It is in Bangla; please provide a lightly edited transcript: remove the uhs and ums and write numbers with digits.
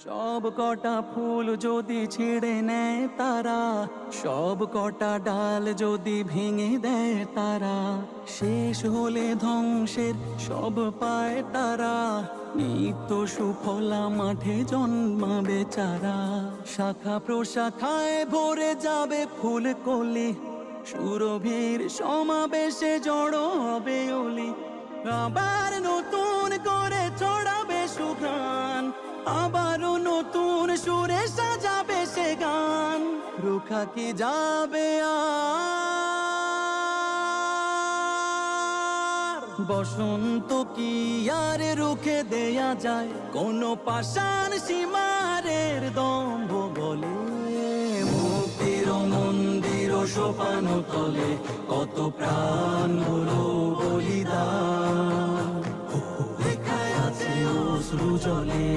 সব কটা ফুল যদি ছিঁড়ে নেয় তারা, সব কটা ডাল যদি ভেঙে দেয় তারা, শেষ হলে ধ্বংসের সব পায় তারা। নিত্য সুফলা মাঠে জন্মাবে চারা, শাখা প্রশাখায় ভরে যাবে ফুল কলি, সুরভির সমাবেশে জড়ো হবে অলি। আবার নতুন করে ছড়াবে সুঘ্রাণ, আবারও নতুন সুরে সাজাবে সে গান। রুখা কি যাবে আর বসন্ত কি আর রুখে দেয়া যায়? কোন পাষাণ সীমারের দম্ভ বলে মুক্তির মন্দির সোপান তলে কত প্রাণ হলো বলিদান, লেখায় আছে অশ্রু জলে।